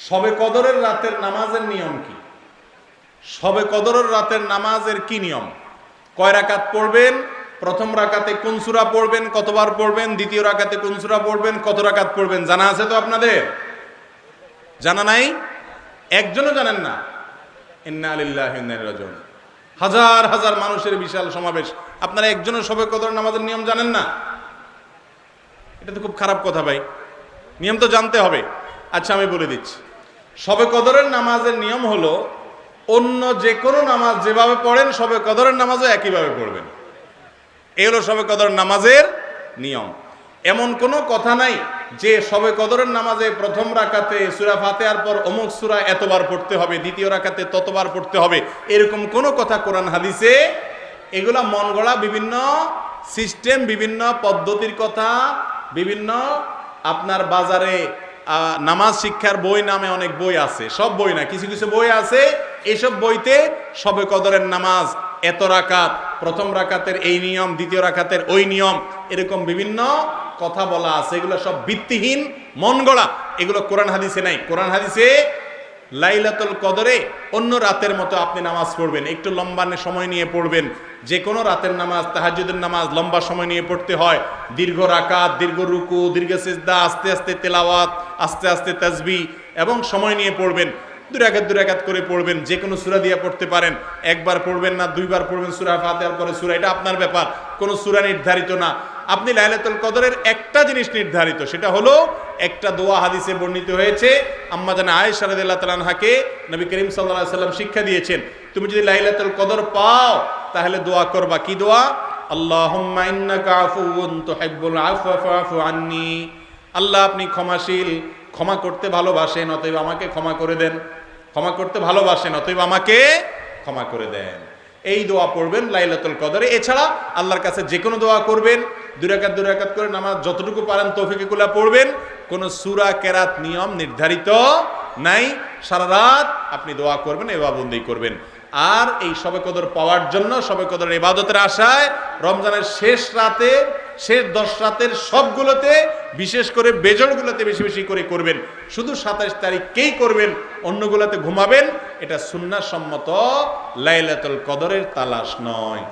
শবে কদরের রাতের নামাজের নিয়ম কি? শবে কদরের রাতের নামাজের কি নিয়ম? কয় রাকাত পড়বেন? প্রথম রাকাতে কোন সূরা পড়বেন, কতবার পড়বেন? দ্বিতীয় রাকাতে কোন সূরা পড়বেন, কত রাকাত পড়বেন? জানা আছে তো আপনাদের? জানা নাই? একজনও জানেন না? ইন্না লিল্লাহি ওয়া ইন্না ইলাইহি রাজিউন। হাজার হাজার মানুষের বিশাল সমাবেশ, আপনারা একজনও শবে কদর নামাজের নিয়ম জানেন না? এটা তো খুব খারাপ কথা ভাই, নিয়ম তো জানতে হবে। আচ্ছা আমি বলে দিচ্ছি, শবে কদরের নামাজের নিয়ম হলো অন্য যে কোনো নামাজ যেভাবে পড়েন শবে কদরের নামাজও একইভাবে পড়বেন। এই হলো শবে কদরের নামাজের নিয়ম। এমন কোনো কথা নাই যে শবে কদরের নামাজে প্রথম রাকাতে সূরা ফাতিহার পর অমুক সূরা এতবার পড়তে হবে, দ্বিতীয় রাকাতে ততবার পড়তে হবে, এরকম কোনো কথা কোরআন হাদিসে, এগুলা মন গড়া বিভিন্ন সিস্টেম, বিভিন্ন পদ্ধতির কথা, বিভিন্ন আপনার বাজারে নামাজ শিক্ষার বই নামে অনেক বই আছে, সব বই না, কিছু কিছু বই আছে, এইসব বইতে শবে কদরের নামাজ এত রাকাত, প্রথম রাকাতের এই নিয়ম, দ্বিতীয় রাকাতের ওই নিয়ম, এরকম বিভিন্ন কথা বলা আছে। এগুলো সব ভিত্তিহীন, মন গড়া, এগুলো কোরআন হাদিসে নাই। কোরআন হাদিসে লাইলাতুল কদরে অন্য রাতের মতো আপনি নামাজ পড়বেন, একটু লম্বা সময় নিয়ে পড়বেন। যে কোনো রাতের নামাজ, তাহাজ্জুদের নামাজ লম্বা সময় নিয়ে পড়তে হয়, দীর্ঘ রাকাত, দীর্ঘ রুকু, দীর্ঘ সিজদা, আস্তে আস্তে তেলাওয়াত, আস্তে আস্তে তাসবিহ এবং সময় নিয়ে পড়বেন। দুই রাকাত করে পড়বেন, যে কোনো সূরা দিয়ে পড়তে পারেন, একবার পড়বেন না দুইবার পড়বেন সূরা ফাতিহার পরে সূরা, এটা আপনার ব্যাপার, কোনো সূরা নির্ধারিত না। আপনি লাইলাতুল কদরের একটা জিনিস নির্ধারিত, সেটা হলো একটা দোয়া হাদিসে বর্ণিত হয়েছে, আম্মা জানা আয়েশা রাদিয়াল্লাহু তাআলা আনহাকে নবী করিম সাল্লাল্লাহু আলাইহি সাল্লাম শিক্ষা দিয়েছেন, তুমি যদি লাইলাতুল কদর পাও তাহলে দোয়া করবা। কি দোয়া? আল্লাহুম্মা ইন্নাকা আফুউন তুহিব্বুল আফওয়া ফাআফু আন্নী। আল্লাহ আপনি ক্ষমাশীল, ক্ষমা করতে ভালোবাসেন, অতএব আমাকে ক্ষমা করে দেন। ক্ষমা করতে ভালোবাসেন, অতএব আমাকে ক্ষমা করে দেন। এই দোয়া পড়বেন লাইলাতুল কদরে। এছাড়া আল্লাহর কাছে যে কোনো দোয়া করবেন, দুই রাকাত করে নামাজ যতটুকু পারেন তৌফিকে কুলা পড়বেন। কোনো সূরা কেরাত নিয়ম নির্ধারিত নাই, সারা রাত আপনি দোয়া করবেন, ইবাদত করবেন। আর এই শবে কদর পাওয়ার জন্য, শবে কদরের ইবাদতের আশায় রমজানের শেষ রাতে, শেষ 10 রাতের সবগুলোতে, বিশেষ করে বেজড়গুলোতে বেশি বেশি করে করবেন। শুধু 27 তারিখকেই করবেন, অন্যগুলোতে ঘুমাবেন। এটা সুন্নাহ সম্মত লাইলাতুল কদরের তালাশ নয়।